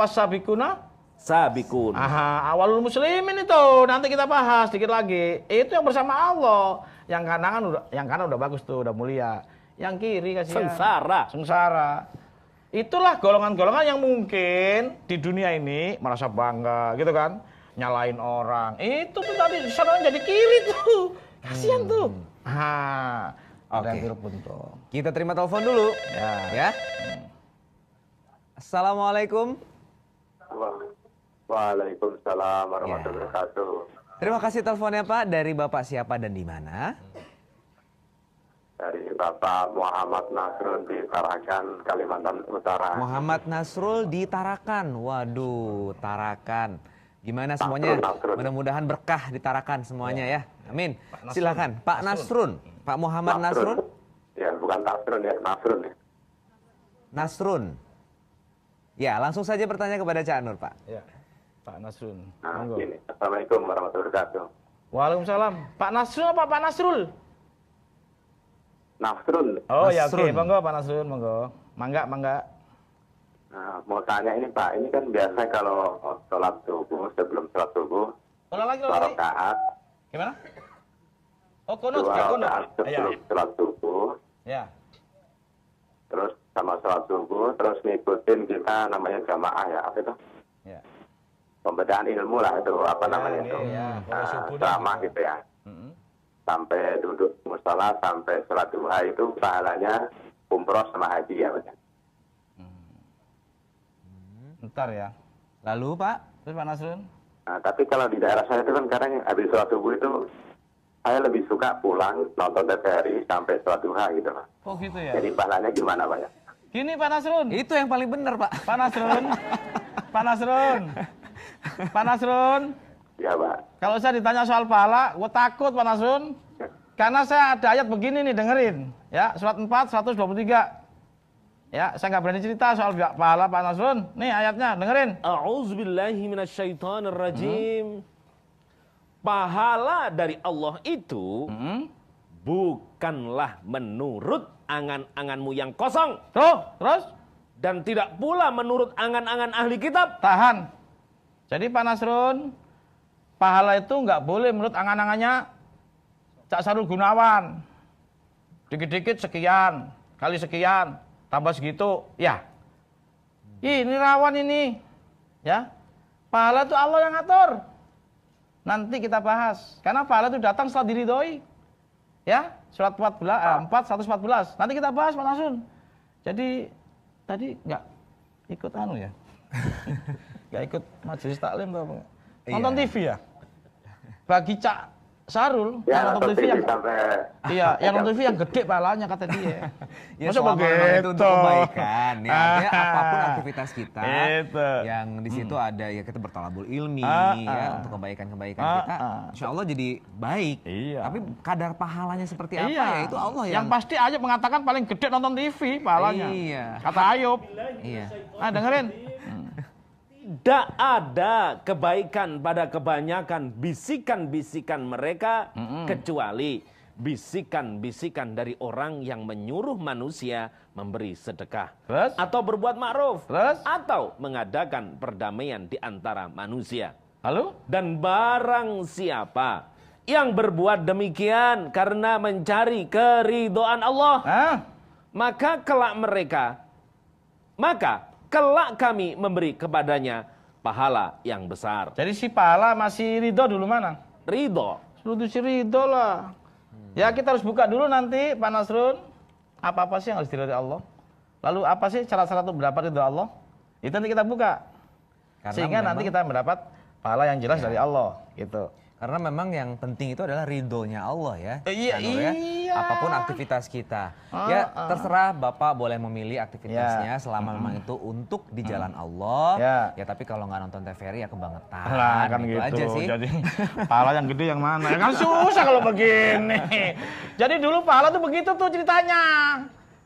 Wasabikuna. Sabikun. Awalul muslimin itu nanti kita bahas sedikit lagi. Itu yang bersama Allah. Yang kanan udah bagus tuh, udah mulia. Yang kiri kasihan. Sengsara. Itulah golongan-golongan yang mungkin di dunia ini merasa bangga gitu kan, nyalain orang. Itu tuh tadi sana jadi kiri tuh. Kasihan tuh. Ada yang telepon tuh. Kita terima telepon dulu. Ya. Assalamualaikum. Waalaikumsalam warahmatullahi wabarakatuh. Terima kasih teleponnya Pak. Dari Bapak siapa dan di mana? Dari Bapak Muhammad Nasrun di Tarakan, Kalimantan Utara. Muhammad Nasrul di Tarakan. Waduh, Tarakan. Gimana semuanya? Nasrun. Mudah-mudahan berkah di Tarakan semuanya ya. Amin. Silakan Pak Nasrun. Pak Muhammad Nasrun. Ya, bukan Nasrun ya, Nasrun ya. Nasrun. Ya, langsung saja bertanya kepada Cak Nur, Pak. Ya. Pak Nasrun. Nah, gini. Assalamualaikum warahmatullahi wabarakatuh. Waalaikumsalam. Pak Nasrun apa Pak Nasrul? Nasrun. Oh ya, oke, Nasrun. monggo Pak Nasrun, monggo. Mangga. Nah, mau tanya ini Pak, ini kan biasa kalau sholat subuh, sebelum sholat subuh, Ulang lagi. 2 rakaat, Gimana? Oh, kunut, 2 kunut. rakaat sebelum sholat subuh, Ya. terus sama sholat subuh, terus ngikutin kita namanya jamaah ya, apa itu? Ya. Pembedaan ilmu lah itu, apa namanya itu? ya, Nah, subuh ceramah gitu ya. Sampai duduk musola, sampai sholat duha itu pahalanya umroh sama haji ya. Pak. Ntar ya. Lalu, Pak? Terus Pak Nasrun? Nah, tapi kalau di daerah saya itu kan kadang habis sholat subuh itu saya lebih suka pulang nonton TVRI sampai sholat duha gitu Pak. Oh gitu ya. Jadi pahalanya gimana Pak ya? Gini Pak Nasrun. Itu yang paling benar, Pak. Pak Nasrun. Pak Nasrun. Pak Nasrun. Ya Pak. Kalau saya ditanya soal pahala, gue takut Pak Nasrun. Karena saya ada ayat begini nih, dengerin. Ya, surat 4, 123. Ya, saya nggak berani cerita soal pahala Pak Nasrun. Nih ayatnya, dengerin. A'udzubillahi minasyaitonirrajim. Pahala dari Allah itu bukanlah menurut angan-anganmu yang kosong. Tuh, terus? Dan tidak pula menurut angan-angan ahli kitab. Tahan. Jadi Pak Nasrun, pahala itu nggak boleh menurut angan-angannya Cak Sarul Gunawan. Dikit-dikit sekian, kali sekian, tambah segitu, ya. Ini rawan ini. Ya. Pahala itu Allah yang ngatur. Nanti kita bahas. Karena pahala itu datang setelah diridhoi. Ya, surat 4, 114. Nanti kita bahas Pak Nasrun. Jadi tadi nggak ikut anu ya. Nggak ikut majelis taklim atau apa? Nonton TV ya? Bagi Cak Sarul, Ya, yang nonton TV yang sampai iya, yang nonton TV yang gede palanya kata dia. Ya, Masa selama memang itu untuk begitu? kebaikan. Ya, artinya apapun aktivitas kita Itu. yang di situ ada ya kita bertalabul ilmi ya untuk kebaikan-kebaikan kita. Insya Allah jadi baik. Iya. Tapi kadar pahalanya seperti apa Iya. ya itu Allah yang. Yang pasti Ayub mengatakan paling gede nonton TV palanya. Iya. Kata Ayub. Iya. Dengerin. Tidak ada kebaikan pada kebanyakan bisikan-bisikan mereka kecuali bisikan-bisikan dari orang yang menyuruh manusia memberi sedekah. Terus? Atau berbuat ma'ruf. Terus? Atau mengadakan perdamaian di antara manusia. Lalu? Dan barang siapa yang berbuat demikian karena mencari keridhaan Allah, maka kelak kami memberi kepadanya pahala yang besar. Jadi si pahala masih ridho dulu mana? Ridho. Sudah si ridho lah. Ya kita harus buka dulu nanti Pak Nasrun. Apa-apa sih yang harus diridhoi Allah? Lalu apa sih cara-cara untuk mendapat ridho Allah? Itu nanti kita buka. Karena Sehingga nanti kita mendapat pahala yang jelas dari Allah. Gitu. Karena memang yang penting itu adalah ridhonya Allah ya. Iya, Chanur, ya. iya. Apapun aktivitas kita. Ya terserah Bapak boleh memilih aktivitasnya selama memang itu untuk di jalan Allah. Ya tapi kalau nggak nonton TVRI ya kebangetan. Lah kan gitu gitu. aja sih. Jadi pahala yang gede yang mana? Ya kan susah kalau begini. Jadi dulu pahala tuh begitu tuh ceritanya.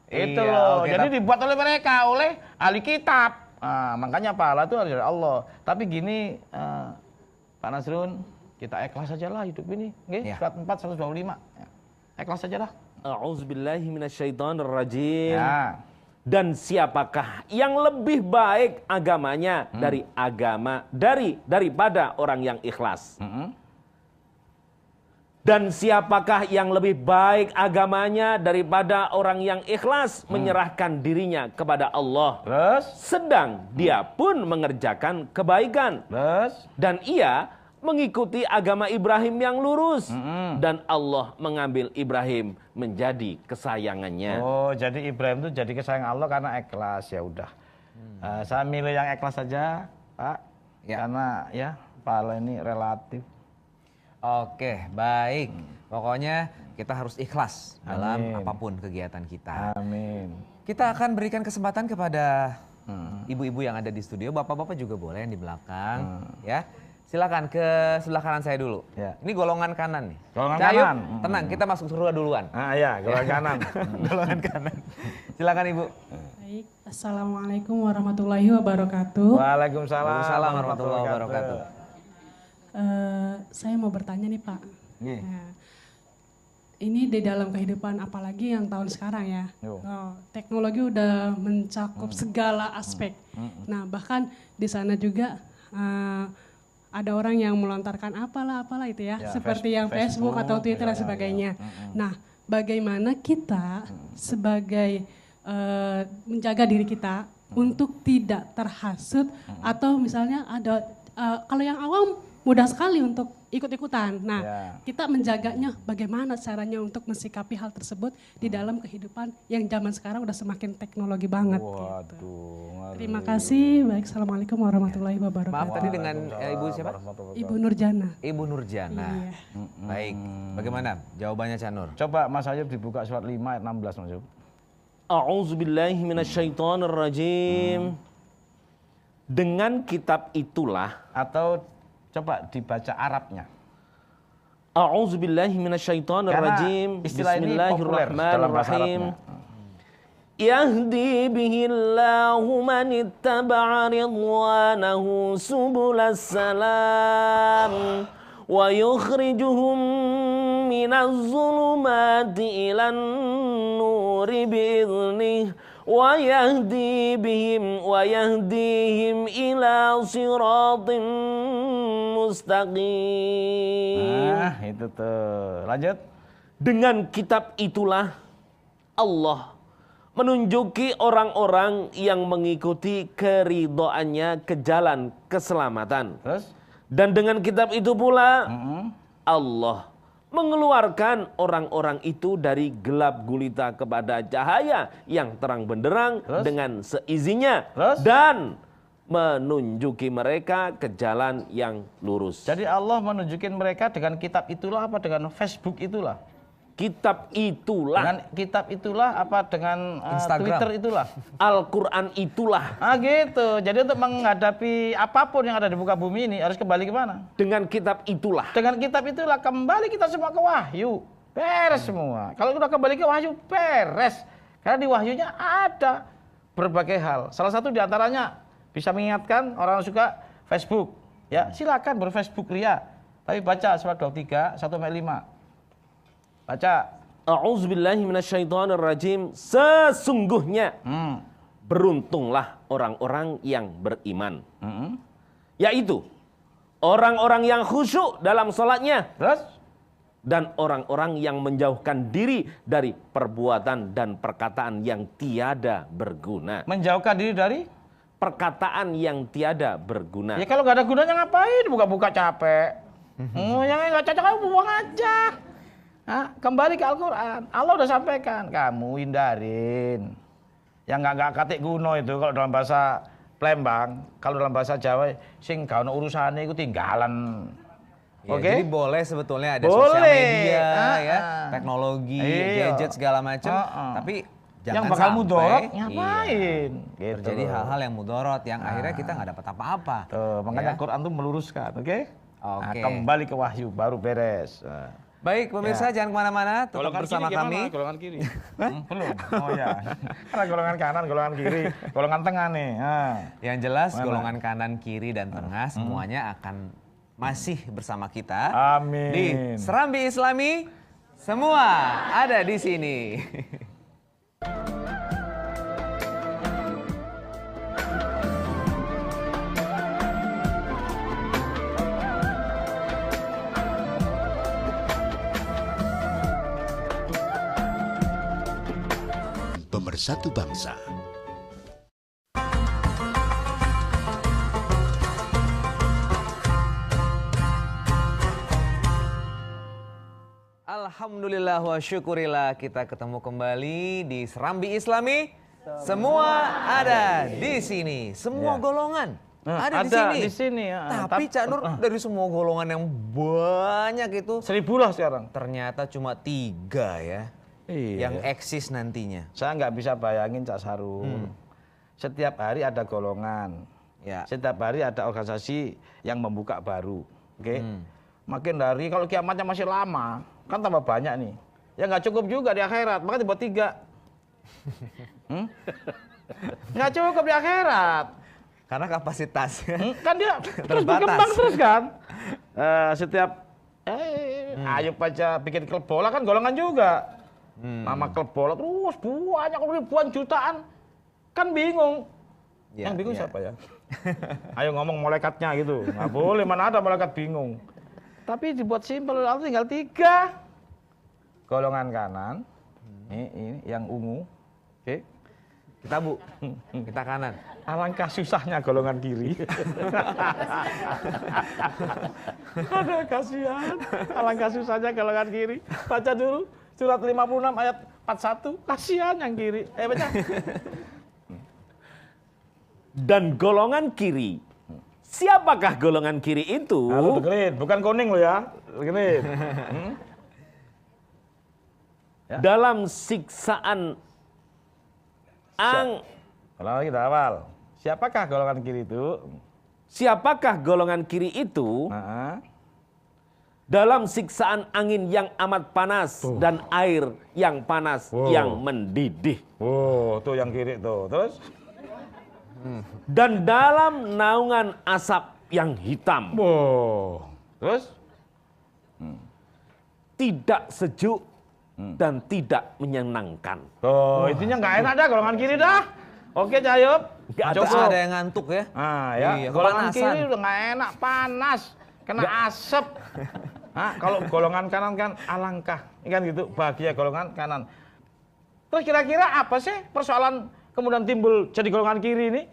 Itu Iya, loh. oke, Jadi dibuat oleh mereka, oleh ahli kitab. Makanya pahala itu harus dari Allah. Tapi gini Pak Nasrun, kita ikhlas saja lah hidup ini. Nggih, surat 4 125. Ya. Ikhlas saja lah. A'udzubillahi minasyaitonirrajim. Ya. Dan siapakah yang lebih baik agamanya daripada orang yang ikhlas? Dan siapakah yang lebih baik agamanya daripada orang yang ikhlas menyerahkan dirinya kepada Allah? Terus? Sedang dia pun mengerjakan kebaikan. Terus? Dan ia mengikuti agama Ibrahim yang lurus. Dan Allah mengambil Ibrahim menjadi kesayangannya. Oh, jadi Ibrahim itu jadi kesayangan Allah karena ikhlas. Ya udah. Saya milih yang ikhlas saja, Pak. Ya. Karena ya pahala ini relatif. Oke, baik. Pokoknya kita harus ikhlas dalam apapun kegiatan kita. Amin. Kita akan berikan kesempatan kepada ibu-ibu yang ada di studio, bapak-bapak juga boleh yang di belakang, ya. Silakan ke sebelah kanan saya dulu. Ya. Ini golongan kanan nih. Golongan Cayup, kanan. tenang, kita masuk surga duluan. Ya, golongan kanan. Golongan kanan. Silakan Ibu. Baik, Assalamualaikum warahmatullahi wabarakatuh. Waalaikumsalam Waalaikumsalam warahmatullahi wabarakatuh. Saya mau bertanya nih Pak. Nih. Nah, ini di dalam kehidupan apalagi yang tahun sekarang ya. Yo. Teknologi udah mencakup segala aspek. Nah bahkan di sana juga ada orang yang melontarkan apalah itu ya, seperti yang Facebook atau Twitter dan sebagainya. Nah bagaimana kita sebagai menjaga diri kita untuk tidak terhasut atau misalnya ada kalau yang awam mudah sekali untuk ikut-ikutan. Nah, kita menjaganya bagaimana caranya untuk mensikapi hal tersebut di dalam kehidupan yang zaman sekarang udah semakin teknologi banget. Gitu. Terima kasih. Baik, Assalamualaikum warahmatullahi wabarakatuh. Maaf tadi dengan Ibu siapa? Ibu Nurjana. Ibu Nurjana. Iya. Baik. Bagaimana jawabannya Chanur? Coba Mas Ayub dibuka surat 5 ayat 16 Mas Ayub. A'udzubillahi minasyaitonirrajim. Dengan kitab itulah, Atau coba dibaca Arabnya. A'udzubillahi minasyaitonirrajim. Karena istilah ini populer dalam bahasa Bismillahirrahmanirrahim. Arabnya. Yahdi bihillahu man ittaba'a ridwanahu subulas salam wa yukhrijuhum minaz zulumati ilan nuri bi'idhnih wa yahdihim ila siratin mustaqim. Nah, itu tuh. Lanjut. Dengan kitab itulah Allah menunjuki orang-orang yang mengikuti keridhoannya ke jalan keselamatan. Terus? Dan dengan kitab itu pula Allah mengeluarkan orang-orang itu dari gelap gulita kepada cahaya yang terang benderang dengan seizinnya. Dan menunjuki mereka ke jalan yang lurus. Jadi Allah menunjukin mereka dengan kitab itulah apa dengan Facebook itulah? Kitab itulah. Dengan kitab itulah apa dengan Twitter itulah? Al-Quran itulah. Ah gitu. Jadi untuk menghadapi apapun yang ada di muka bumi ini harus kembali ke mana? Dengan kitab itulah. Dengan kitab itulah kembali kita semua ke wahyu. Beres semua. Kalau sudah kembali ke wahyu, beres. Karena di wahyunya ada berbagai hal. Salah satu diantaranya bisa mengingatkan orang yang suka Facebook. Ya silakan berFacebook ria. Tapi baca surat 23, 1-5. Baca. A'udzubillahi minasyaitonirrajim. Sesungguhnya beruntunglah orang-orang yang beriman. Yaitu orang-orang yang khusyuk dalam sholatnya. Terus? Dan orang-orang yang menjauhkan diri dari perbuatan dan perkataan yang tiada berguna. Menjauhkan diri dari? Perkataan yang tiada berguna. Ya kalau nggak ada gunanya ngapain? Buka-buka capek. Yang nggak cocok kamu buang aja. Nah, kembali ke Al-Quran. Allah udah sampaikan, kamu hindarin. Yang nggak katik kuno itu kalau dalam bahasa Palembang, kalau dalam bahasa Jawa, sing gak ono urusane iku tinggalan. Ya, Oke? Jadi boleh sebetulnya ada Boleh. sosial media, ya, teknologi, Iya. gadget segala macam. Tapi jangan yang bakal sampai mudorot ngapain? Gitu. terjadi hal-hal yang mudorot yang akhirnya kita nggak dapat apa-apa. Tuh, makanya Ya. Quran tuh meluruskan, oke? Nah, Oke. kembali ke wahyu baru beres. Baik pemirsa, jangan kemana-mana, tetap bersama kami. Golongan kiri. Belum. Oh ya. Karena golongan kanan, golongan kiri, golongan tengah nih. Yang jelas Mana? golongan kanan, kiri, dan tengah semuanya akan masih bersama kita. Amin. Di Serambi Islami, semua ada di sini. Pemersatu bangsa. Alhamdulillah wa syukurillah kita ketemu kembali di Serambi Islami. Semua ada di sini, semua golongan ada di sini. Ya. Tapi Cak Nur dari semua golongan yang banyak itu 1000 lah sekarang. ternyata cuma 3 ya Iya. yang eksis nantinya. Saya nggak bisa bayangin Cak Sarun. Setiap hari ada golongan. Ya. Setiap hari ada organisasi yang membuka baru. Oke. Makin dari kalau kiamatnya masih lama, kan tambah banyak nih. Ya nggak cukup juga di akhirat, makanya dibuat 3. Nggak cukup di akhirat. Karena kapasitasnya Kan dia terus Terbatas. berkembang terus kan. Setiap Ayub aja bikin klub bola kan golongan juga. Nama klub bola terus banyak ribuan jutaan. Kan bingung. Ya, Yang bingung ya. siapa ya? Ayo ngomong malaikatnya gitu. Nggak boleh, mana ada malaikat bingung. Tapi dibuat simpel, tinggal 3. Golongan kanan, ini yang ungu. Oke. kita Bu, kita kanan. Alangkah susahnya golongan kiri. Ada kasihan. Alangkah susahnya golongan kiri. Baca dulu surat 56 ayat 41. Kasihan yang kiri. Baca. Dan golongan kiri. Siapakah golongan kiri itu? Lu dengerin, bukan kuning lo ya. Dengerin. Ya. Dalam siksaan Kalau kita awal. Siapakah golongan kiri itu? Siapakah golongan kiri itu? Nah, Dalam siksaan angin yang amat panas dan air yang panas yang mendidih. tuh yang kiri tuh. Terus? Dan dalam naungan asap yang hitam. Terus? tidak sejuk dan tidak menyenangkan. Oh, intinya nggak enak dah golongan kiri dah. Oke, Cayup. Nggak ada. Terus ada yang ngantuk ya. Ah, ya. Iya, golongan kepanasan. kiri udah nggak enak, panas, kena asap. Kalau golongan kanan kan alangkah, kan gitu, bahagia golongan kanan. Terus kira-kira apa sih persoalan kemudian timbul jadi golongan kiri ini?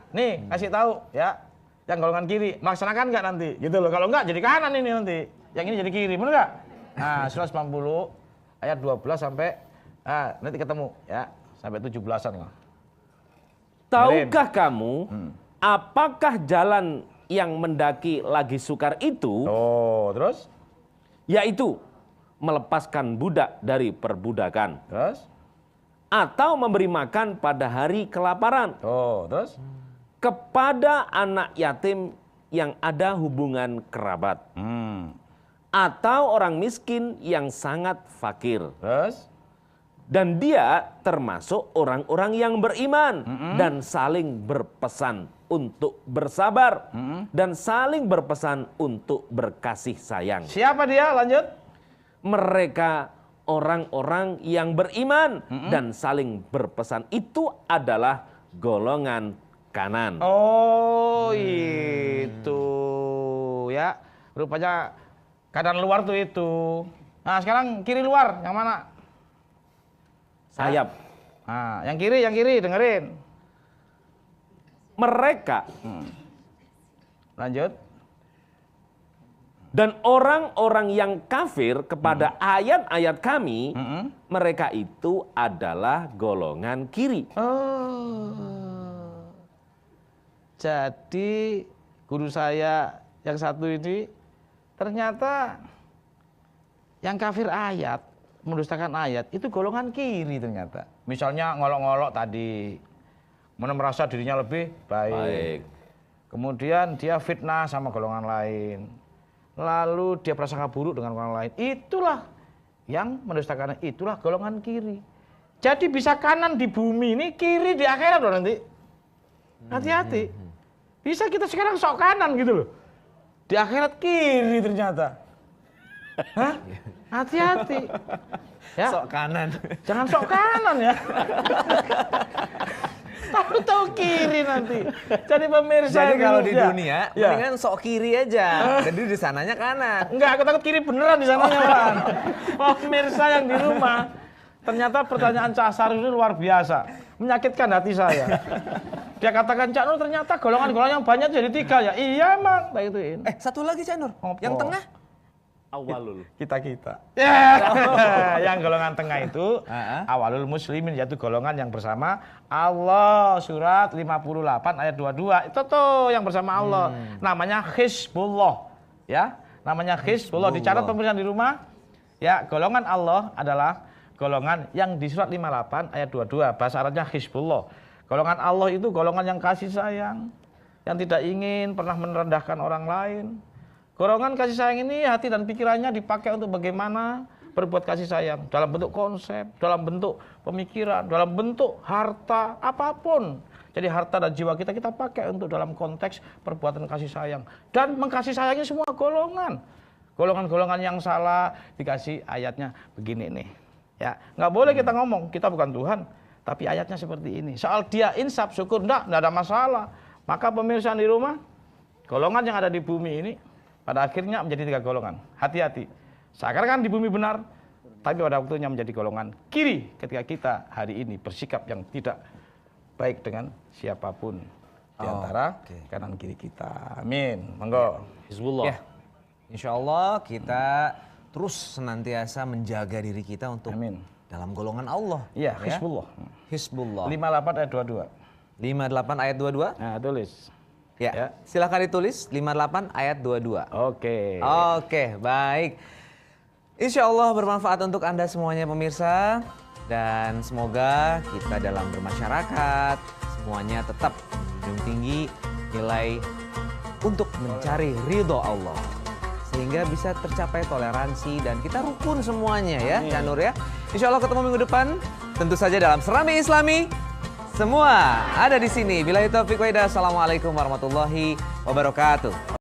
Nih, kasih tahu ya. Yang golongan kiri melaksanakan nggak nanti? Gitu loh. Kalau nggak jadi kanan ini nanti. Yang ini jadi kiri, bener nggak? Nah, surah 90 ayat 12 sampai nanti ketemu ya, sampai 17-an lah. Tahukah kamu apakah jalan yang mendaki lagi sukar itu? Oh, terus? Yaitu melepaskan budak dari perbudakan. Terus? Atau memberi makan pada hari kelaparan. Oh, terus? Kepada anak yatim yang ada hubungan kerabat. Atau orang miskin yang sangat fakir. Terus? Dan dia termasuk orang-orang yang beriman dan saling berpesan untuk bersabar dan saling berpesan untuk berkasih sayang. Siapa dia? Lanjut. Mereka orang-orang yang beriman dan saling berpesan itu adalah golongan kanan. Oh, itu ya. Rupanya kanan luar tuh itu. Nah, sekarang kiri luar yang mana? Sayap. Nah, yang kiri dengerin. Mereka Lanjut. dan orang-orang yang kafir kepada ayat-ayat kami, mereka itu adalah golongan kiri. Oh. Jadi guru saya yang satu ini ternyata yang kafir ayat, mendustakan ayat itu golongan kiri ternyata. Misalnya ngolok-ngolok tadi, mana merasa dirinya lebih baik. Kemudian dia fitnah sama golongan lain. Lalu dia prasangka buruk dengan golongan lain. Itulah yang mendustakan, itulah golongan kiri. Jadi bisa kanan di bumi ini, kiri di akhirat loh nanti. Hati-hati. Bisa kita sekarang sok kanan gitu loh. Di akhirat kiri ternyata. Hah? Hati-hati. Ya. Sok kanan. Jangan sok kanan ya. Tahu-tahu kiri nanti. Jadi pemirsa. Jadi kalau di ya. dunia, Ya. mendingan sok kiri aja. Jadi di sananya kanan. Enggak, aku takut kiri beneran di sananya, Pak. Pemirsa yang di rumah. Ternyata pertanyaan Cak Sarif ini luar biasa. Menyakitkan hati saya. Dia katakan, Cak Nur ternyata golongan-golongan yang banyak jadi 3 ya. Iya, Mak. Tak ituin. Satu lagi Cak Nur. Apa? Yang tengah. Awalul. Kita. Yang golongan tengah itu awalul muslimin, yaitu golongan yang bersama Allah. Surat 58 ayat 22. Itu tuh yang bersama Allah. Namanya Hizbullah. Ya, namanya Hizbullah. Dicatat pemirsa di rumah. Ya, golongan Allah adalah golongan yang di surat 58 ayat 22. Bahasa Arabnya Hizbullah. Golongan Allah itu golongan yang kasih sayang, yang tidak ingin pernah merendahkan orang lain. Golongan kasih sayang ini hati dan pikirannya dipakai untuk bagaimana berbuat kasih sayang. Dalam bentuk konsep, dalam bentuk pemikiran, dalam bentuk harta, apapun. Jadi harta dan jiwa kita pakai untuk dalam konteks perbuatan kasih sayang. Dan mengkasih sayangi semua golongan. Golongan-golongan yang salah dikasih ayatnya begini nih. Ya, nggak boleh kita ngomong, kita bukan Tuhan. Tapi ayatnya seperti ini. Soal dia insaf, syukur, enggak ada masalah. Maka pemirsa di rumah, golongan yang ada di bumi ini, pada akhirnya menjadi 3 golongan. Hati-hati. Seakan-akan di bumi benar, tapi pada waktunya menjadi golongan kiri ketika kita hari ini bersikap yang tidak baik dengan siapapun di antara kanan kiri kita. Amin. Monggo. Hizbullah. Ya. Insya Allah kita terus senantiasa menjaga diri kita untuk dalam golongan Allah. Iya, Hizbullah. Hizbullah. 58 ayat 22. 58 ayat 22. Nah, tulis. Ya. Silakan ditulis 58 ayat 22. Oke. Oke, baik. Insya Allah bermanfaat untuk Anda semuanya pemirsa. Dan semoga kita dalam bermasyarakat semuanya tetap menjunjung tinggi nilai untuk mencari ridho Allah. Sehingga bisa tercapai toleransi dan kita rukun semuanya ya, Cak Nur ya. Insya Allah ketemu minggu depan. Tentu saja dalam Serami Islami. Semua ada di sini. Billahi taufiq wa hidayah. Assalamualaikum warahmatullahi wabarakatuh.